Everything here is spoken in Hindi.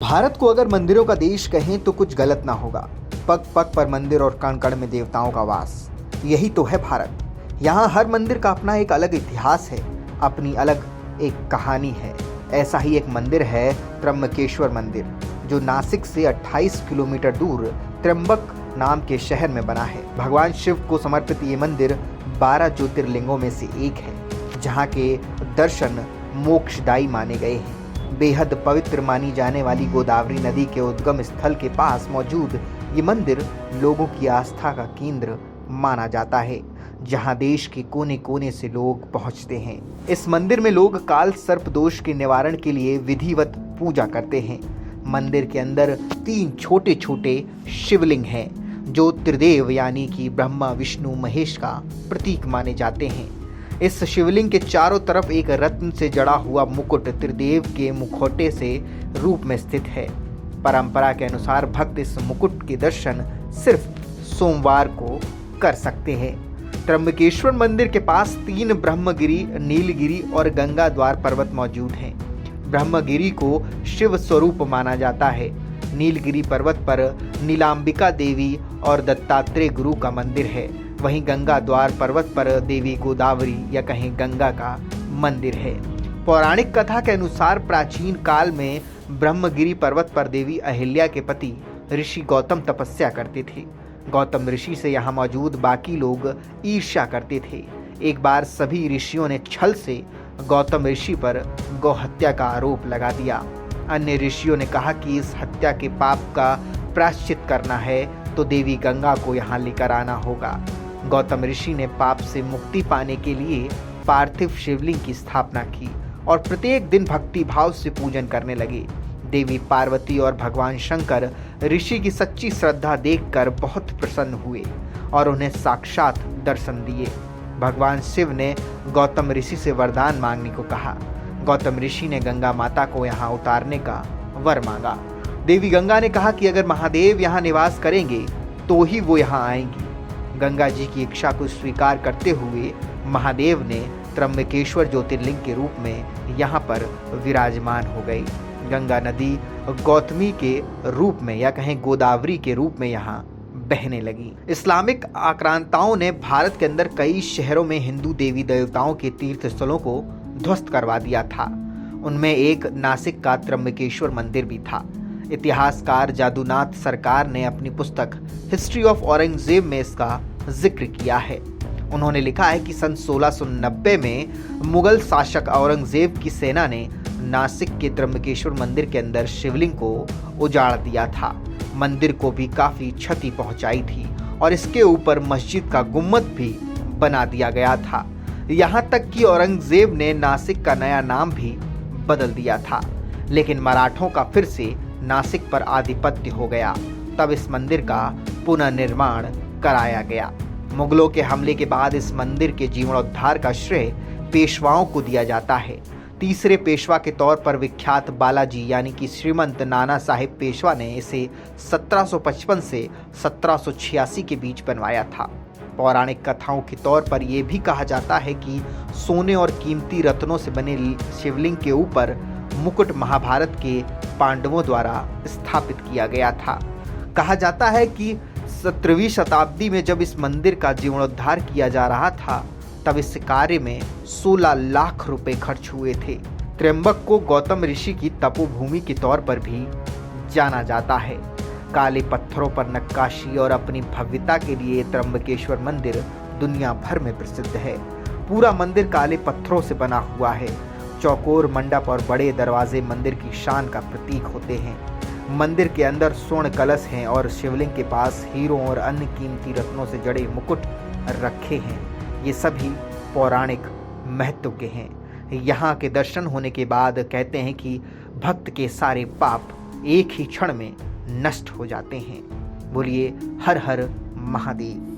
भारत को अगर मंदिरों का देश कहें तो कुछ गलत ना होगा। पग पग पर मंदिर और कण कण में देवताओं का वास, यही तो है भारत। यहाँ हर मंदिर का अपना एक अलग इतिहास है, अपनी अलग एक कहानी है। ऐसा ही एक मंदिर है त्र्यंबकेश्वर मंदिर, जो नासिक से 28 किलोमीटर दूर त्र्यंबक नाम के शहर में बना है। भगवान शिव को समर्पित ये मंदिर 12 ज्योतिर्लिंगों में से एक है, जहाँ के दर्शन मोक्षदायी माने गए हैं। बेहद पवित्र मानी जाने वाली गोदावरी नदी के उद्गम स्थल के पास मौजूद ये मंदिर लोगों की आस्था का केंद्र माना जाता है, जहां देश के कोने कोने से लोग पहुंचते हैं। इस मंदिर में लोग काल सर्प दोष के निवारण के लिए विधिवत पूजा करते हैं। मंदिर के अंदर 3 छोटे छोटे शिवलिंग हैं, जो त्रिदेव यानी कि ब्रह्मा विष्णु महेश का प्रतीक माने जाते हैं। इस शिवलिंग के चारों तरफ एक रत्न से जड़ा हुआ मुकुट त्रिदेव के मुखौटे से रूप में स्थित है। परंपरा के अनुसार भक्त इस मुकुट के दर्शन सिर्फ सोमवार को कर सकते हैं। त्र्यंबकेश्वर मंदिर के पास 3 ब्रह्मगिरी, नीलगिरी और गंगा द्वार पर्वत मौजूद हैं। ब्रह्मगिरी को शिव स्वरूप माना जाता है। नीलगिरी पर्वत पर नीलांबिका देवी और दत्तात्रेय गुरु का मंदिर है। वहीं गंगा द्वार पर्वत पर देवी गोदावरी या कहीं गंगा का मंदिर है। पौराणिक कथा के अनुसार प्राचीन काल में ब्रह्मगिरी पर्वत पर देवी अहिल्या के पति ऋषि गौतम तपस्या करते थे। गौतम ऋषि से यहाँ मौजूद बाकी लोग ईर्ष्या करते थे। एक बार सभी ऋषियों ने छल से गौतम ऋषि पर गौहत्या का आरोप लगा दिया। अन्य ऋषियों ने कहा कि इस हत्या के पाप का प्रायश्चित करना है तो देवी गंगा को यहाँ लेकर आना होगा। गौतम ऋषि ने पाप से मुक्ति पाने के लिए पार्थिव शिवलिंग की स्थापना की और प्रत्येक दिन भक्ति भाव से पूजन करने लगे। देवी पार्वती और भगवान शंकर ऋषि की सच्ची श्रद्धा देखकर बहुत प्रसन्न हुए और उन्हें साक्षात दर्शन दिए। भगवान शिव ने गौतम ऋषि से वरदान मांगने को कहा। गौतम ऋषि ने गंगा माता को यहाँ उतारने का वर मांगा। देवी गंगा ने कहा कि अगर महादेव यहाँ निवास करेंगे तो ही वो यहाँ आएंगी। गंगा जी की इच्छा को स्वीकार करते हुए महादेव ने त्र्यंबकेश्वर ज्योतिर्लिंग के रूप में यहाँ पर विराजमान हो गई। गंगा नदी गौतमी के रूप में या कहें गोदावरी के रूप में यहाँ बहने लगी। इस्लामिक आक्रांताओं ने भारत के अंदर कई शहरों में हिंदू देवी देवताओं के तीर्थ स्थलों को ध्वस्त करवा दिया था। उनमें एक नासिक का त्र्यंबकेश्वर मंदिर भी था। इतिहासकार जादूनाथ सरकार ने अपनी पुस्तक हिस्ट्री ऑफ औरंगजेब में इसका जिक्र किया है। उन्होंने लिखा है कि सन 1690 में मुगल शासक औरंगजेब की सेना ने नासिक के त्र्यंबकेश्वर मंदिर के अंदर शिवलिंग को उजाड़ दिया था। मंदिर को भी काफी क्षति पहुंचाई थी और इसके ऊपर मस्जिद का गुम्बद भी बना दिया गया था। यहाँ तक कि औरंगजेब ने नासिक का नया नाम भी बदल दिया था, लेकिन मराठों का फिर से नासिक पर आधिपत्य हो गया। तब इस मंदिर का पुनर्निर्माण कराया गया। मुगलों के हमले के बाद इस मंदिर के जीर्णोद्धार का श्रेय पेशवाओं को दिया जाता है। तीसरे पेशवा के तौर पर विख्यात बालाजी यानी कि श्रीमंत नाना साहिब पेशवा ने इसे 1755 से 1786 के बीच बनवाया था। पौराणिक कथाओं के तौर पर यह भी कहा जाता है कि सोने और कीमती रत्नों से बने शिवलिंग के ऊपर मुकुट महाभारत के पांडवों द्वारा स्थापित किया गया था। कहा जाता है कि 17वीं शताब्दी में जब इस मंदिर का जीर्णोद्धार किया जा रहा था, तब इस कार्य में 16 लाख रुपए खर्च हुए थे। त्र्यंबक को गौतम ऋषि की तपोभूमि के तौर पर भी जाना जाता है। काले पत्थरों पर नक्काशी और अपनी भव्यता के लिए त्र्यंबकेश्वर मंदिर दुनिया भर में प्रसिद्ध है। पूरा मंदिर काले पत्थरों से बना हुआ है। चौकोर मंडप और बड़े दरवाजे मंदिर की शान का प्रतीक होते हैं। मंदिर के अंदर स्वर्ण कलश हैं और शिवलिंग के पास हीरों और अन्य कीमती रत्नों से जड़े मुकुट रखे हैं। ये सभी पौराणिक महत्व के हैं। यहाँ के दर्शन होने के बाद कहते हैं कि भक्त के सारे पाप एक ही क्षण में नष्ट हो जाते हैं। बोलिए हर हर महादेव।